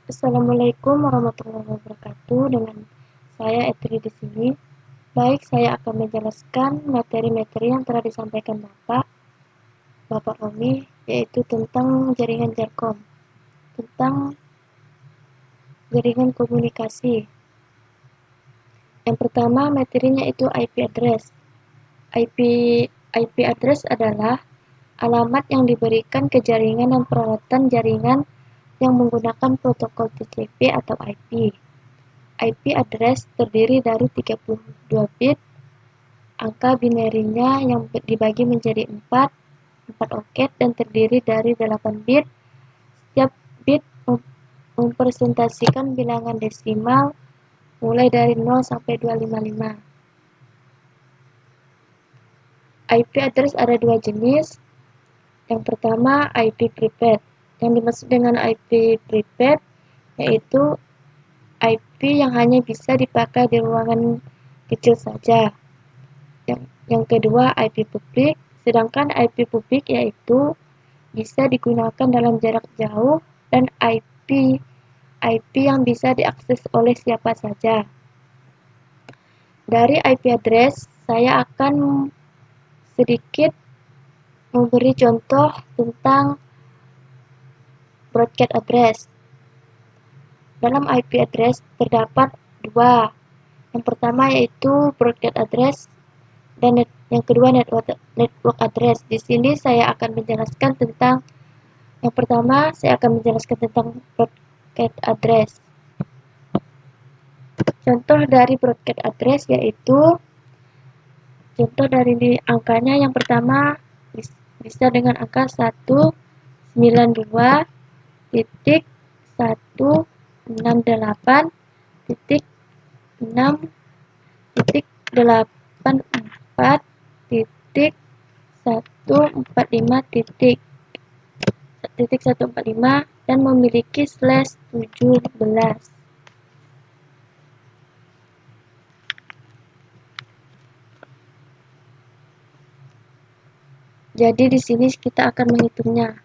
Assalamualaikum warahmatullahi wabarakatuh. Dengan saya Etri di sini. Baik, saya akan menjelaskan materi-materi yang telah disampaikan Bapak Romi, yaitu tentang jaringan Jarkom, tentang jaringan komunikasi. Yang pertama materinya itu IP address. IP IP address adalah alamat yang diberikan ke jaringan dan peralatan jaringan yang menggunakan protokol TCP atau IP. IP address terdiri dari 32 bit, angka binarinya yang dibagi menjadi 4 oket dan terdiri dari 8 bit. Setiap bit mempresentasikan bilangan desimal mulai dari 0 sampai 255. IP address ada dua jenis. Yang pertama IP prepaid. Yang dimaksud dengan IP prepaid yaitu IP yang hanya bisa dipakai di ruangan kecil saja. Yang kedua IP publik, sedangkan IP publik yaitu bisa digunakan dalam jarak jauh dan IP yang bisa diakses oleh siapa saja. Dari IP address, saya akan sedikit memberi contoh tentang broadcast address. Dalam IP address terdapat dua. Yang pertama yaitu broadcast address dan yang kedua network address. Di sini saya akan menjelaskan tentang yang pertama, saya akan menjelaskan tentang broadcast address. Contoh dari broadcast address yaitu contoh dari angkanya yang pertama bisa dengan angka 192.168.145.145 dan memiliki /17. Jadi di sini kita akan menghitungnya.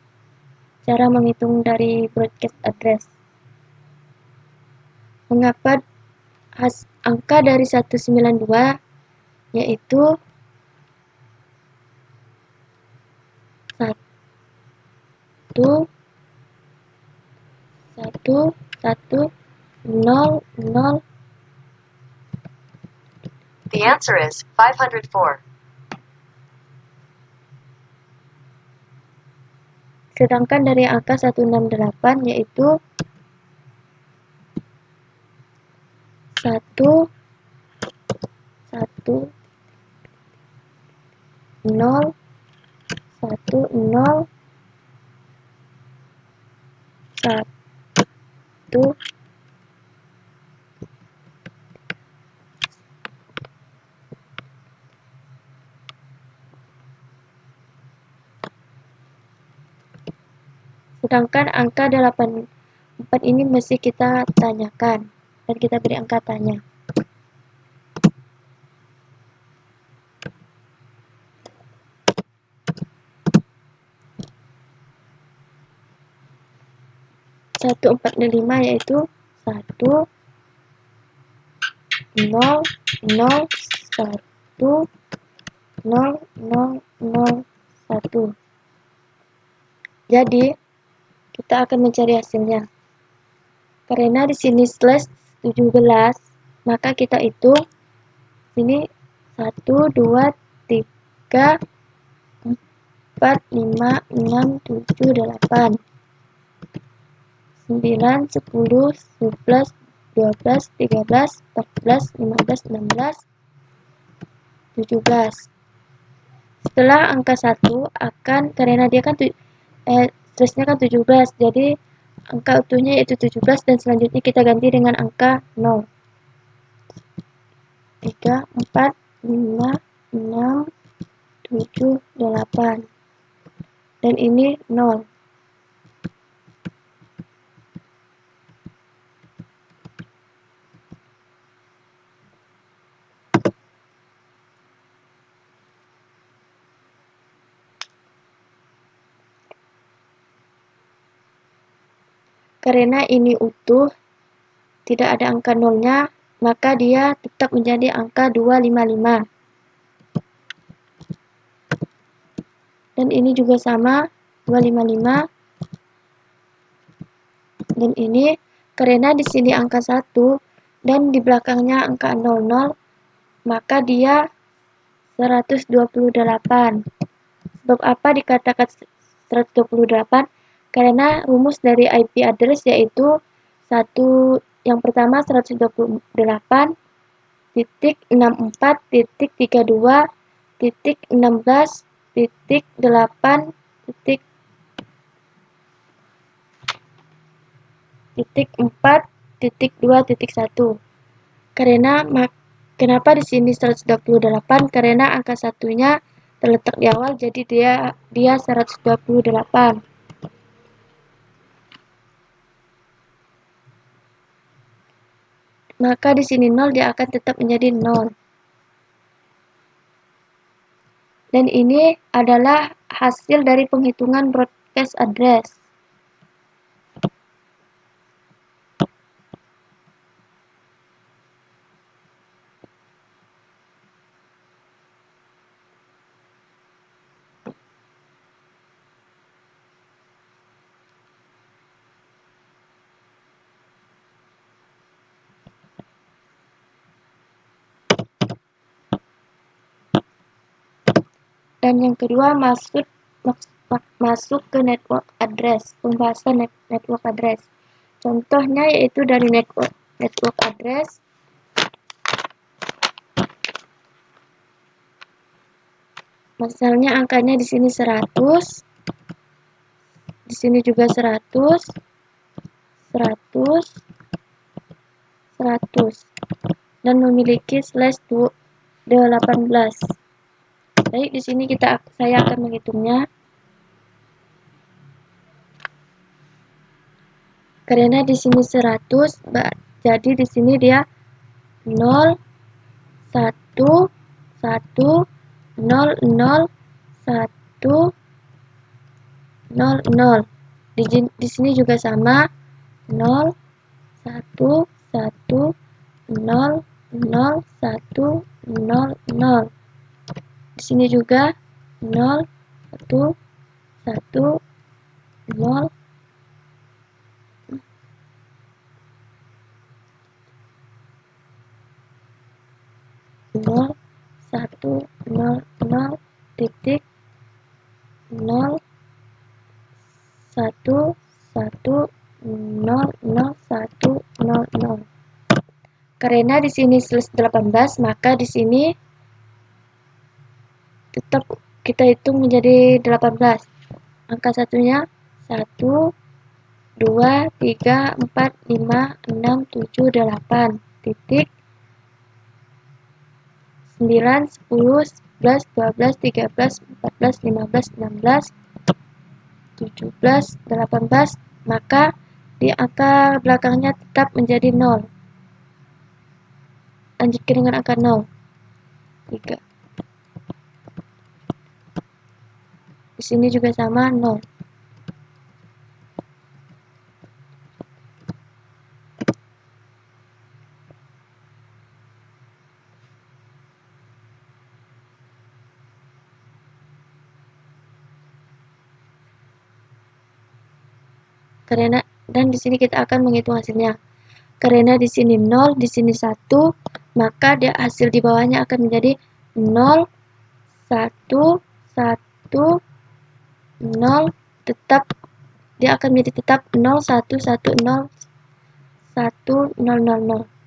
Cara menghitung dari broadcast address. Mengapa angka dari 192 yaitu 1 1 1 0 0. The answer is 504. Sedangkan dari angka 168 yaitu 1 1 0 1 0 1. Sedangkan angka 84 ini mesti kita tanyakan dan kita beri angka tanya. Satu 405 yaitu 1 0 0 1 0 0 0 1. Jadi kita akan mencari hasilnya. Karena di sini /17, maka kita hitung sini 1 2 3 4 5 6 7 8 9 10 11 12 13 14 15 16 17. Setelah angka 1 akan karena dia kan stresnya kan 17, jadi angka utuhnya yaitu 17 dan selanjutnya kita ganti dengan angka 0. 3 4 5 6 7 8 dan ini 0. Karena ini utuh, tidak ada angka nolnya, maka dia tetap menjadi angka 255. Dan ini juga sama, 255. Dan ini karena di sini angka 1 dan di belakangnya angka 00, maka dia 128. Sebab apa dikatakan 128? Karena rumus dari IP address yaitu yang pertama 128.16.8.2.1. Kenapa di sini 128? Karena angka satunya terletak di awal, jadi dia 128. Maka di sini 0 dia akan tetap menjadi 0. Dan ini adalah hasil dari penghitungan broadcast address. Dan yang kedua masuk ke network address, pembahasan network address. Contohnya yaitu dari network address. Misalnya angkanya di sini 100, di sini juga 100, 100, 100, dan memiliki slash 18. Baik, di sini saya akan menghitungnya. Karena di sini 100, jadi di sini dia 0, 1, 1, 0, 0, 1, 0, 0. Di sini juga sama, 0, 1, 1, 0, 0, 1, 0, 0. Di sini juga 0, 1, 1, 0, 0, 1, 0, 0, titik, 0, 1, 1, 0, 0, 1, 0, 0. Karena di sini slash 18, maka di sini tetap kita hitung menjadi 18. Angka satunya 1, 2, 3, 4, 5, 6, 7, 8. Titik 9, 10, 11, 12, 13, 14, 15, 16, 17, 18. Maka di angka belakangnya tetap menjadi 0. Lanjutkan dengan angka 0. 3. Di sini juga sama 0. Dan di sini kita akan menghitung hasilnya. Karena di sini 0, di sini 1, maka hasil di bawahnya akan menjadi 0, 1, 1, 0, dia akan menjadi tetap 0, 1, 1, 0, 1, 0, 0, 0.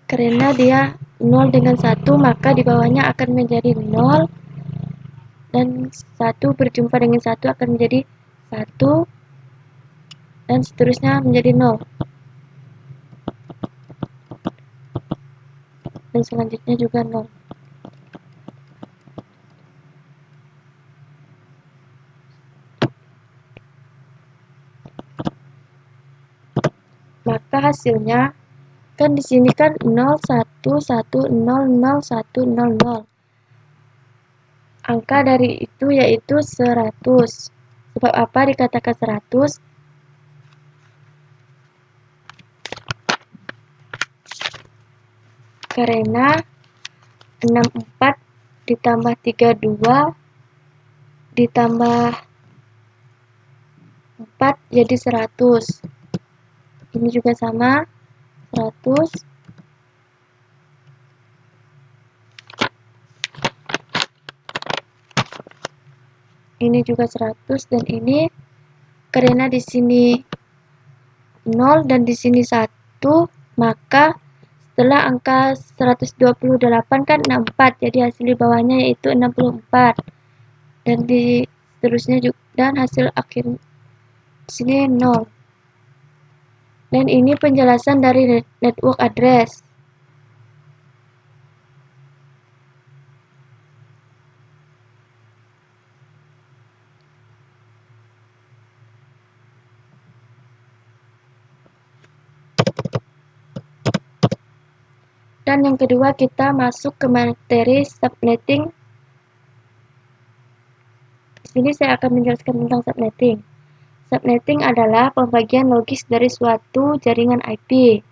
Karena dia 0 dengan 1, maka di bawahnya akan menjadi 0, dan 1 berjumpa dengan 1 akan menjadi 1 dan seterusnya menjadi 0. Dan selanjutnya juga 0. Maka hasilnya kan di sini kan 0 1 1 0 0 1 0 0. Angka dari itu yaitu 100. Sebab apa dikatakan 100? Karena 64 ditambah 32 ditambah 4 jadi 100. Ini juga sama, 100. Ini juga 100 dan ini karena di sini 0 dan di sini 1, maka setelah angka 128 kan 64, jadi hasil di bawahnya yaitu 64. Dan di seterusnya juga, dan hasil akhir di sini 0. Dan ini penjelasan dari network address. Dan yang kedua kita masuk ke materi subnetting. Di sini saya akan menjelaskan tentang subnetting. Subnetting adalah pembagian logis dari suatu jaringan IP.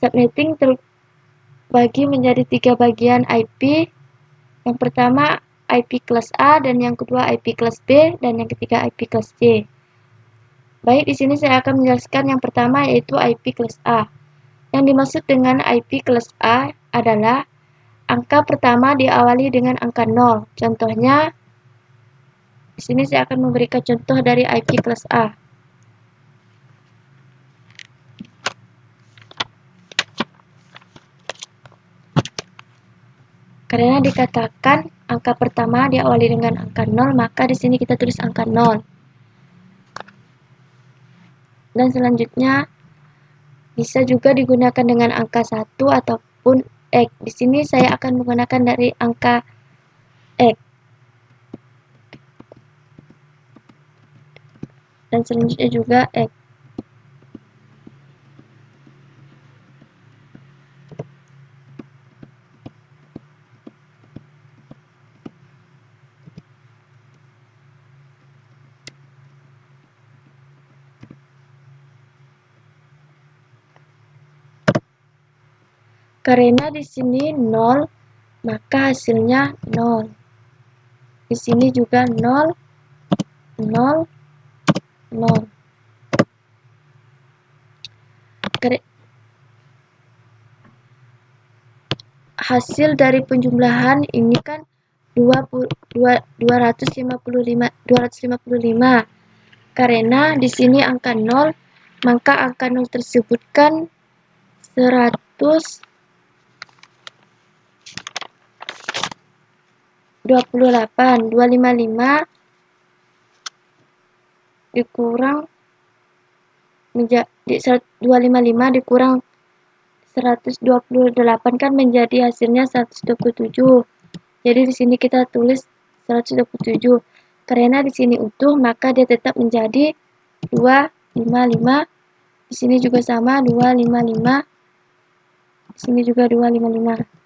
Subnetting terbagi menjadi 3 bagian IP. Yang pertama IP kelas A, dan yang kedua IP kelas B, dan yang ketiga IP kelas C. Baik, di sini saya akan menjelaskan yang pertama yaitu IP kelas A. Yang dimaksud dengan IP kelas A adalah angka pertama diawali dengan angka 0. Contohnya, di sini saya akan memberikan contoh dari IP kelas A. Karena dikatakan angka pertama diawali dengan angka 0, maka di sini kita tulis angka 0. Dan selanjutnya bisa juga digunakan dengan angka 1 ataupun X. Di sini saya akan menggunakan dari angka X. Dan selanjutnya juga X. Karena di sini 0, maka hasilnya 0. Di sini juga 0, 0, 0. Hasil dari penjumlahan ini kan 255. Karena di sini angka 0, maka angka 0 tersebut kan 128. 255 dikurang menjadi 255 dikurang 128 kan menjadi hasilnya 127. Jadi di sini kita tulis 127. Karena di sini utuh, maka dia tetap menjadi 255. Di sini juga sama 255. Di sini juga 255.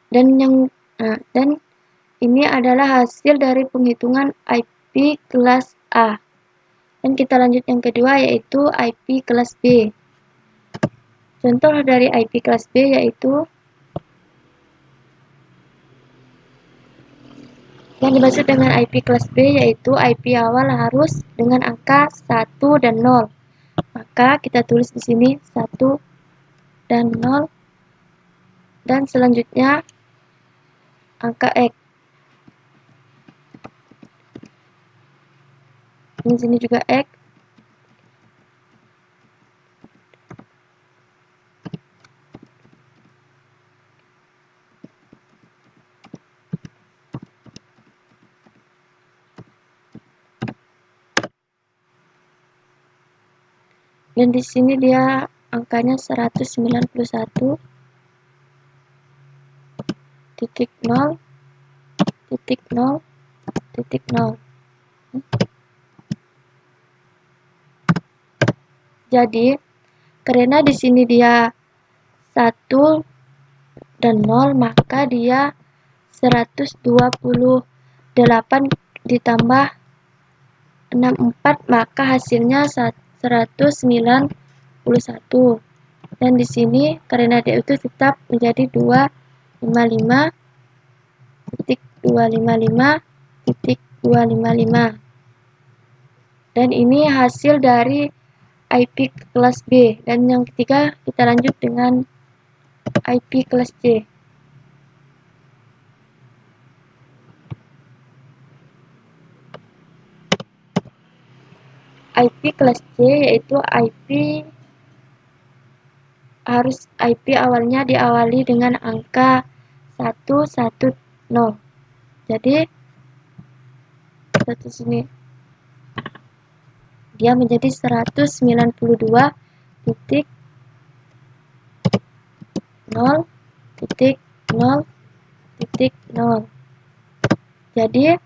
Dan ini adalah hasil dari penghitungan IP kelas A. Dan kita lanjut yang kedua yaitu IP kelas B. Contoh dari IP kelas B yaitu yang dimaksud dengan IP kelas B yaitu IP awal harus dengan angka 1 dan 0. Maka kita tulis di sini 1 dan 0. Dan selanjutnya angka X. Di sini juga X. Dan di sini dia angkanya 191.0.0.0. Jadi karena di sini dia 1 dan 0, maka dia 128 ditambah 64, maka hasilnya 191. Dan di sini karena dia itu tetap menjadi 255.255.255. Dan ini hasil dari IP kelas B. Dan yang ketiga kita lanjut dengan IP kelas C. IP kelas C yaitu IP awalnya diawali dengan angka 110. Jadi satu sini dia menjadi 192.0.0.0. Jadi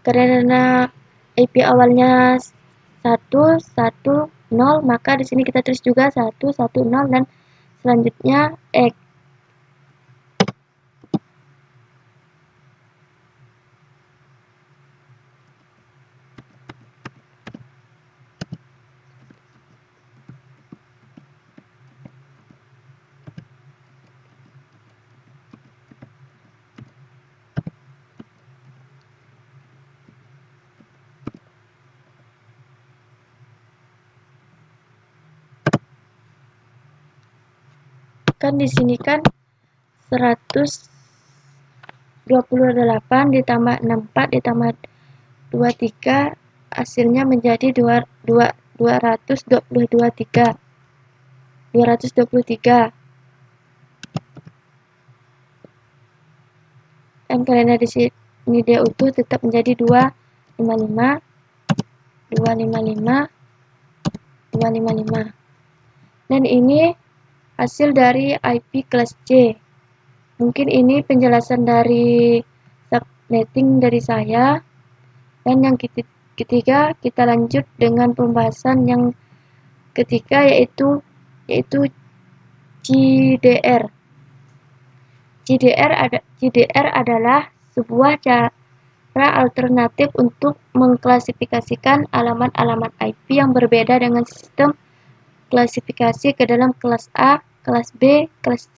karena IP awalnya 110, maka di sini kita tulis juga 110 dan selanjutnya X. Kan di sini kan 128 ditambah 64 ditambah 23 hasilnya menjadi 223. Dan karena di sini dia utuh tetap menjadi 255. Dan ini hasil dari IP kelas C. Mungkin ini penjelasan dari subnetting dari saya. Dan yang ketiga kita lanjut dengan pembahasan yang ketiga yaitu GDR. GDR adalah sebuah cara alternatif untuk mengklasifikasikan alamat-alamat IP yang berbeda dengan sistem klasifikasi ke dalam kelas A, kelas B, kelas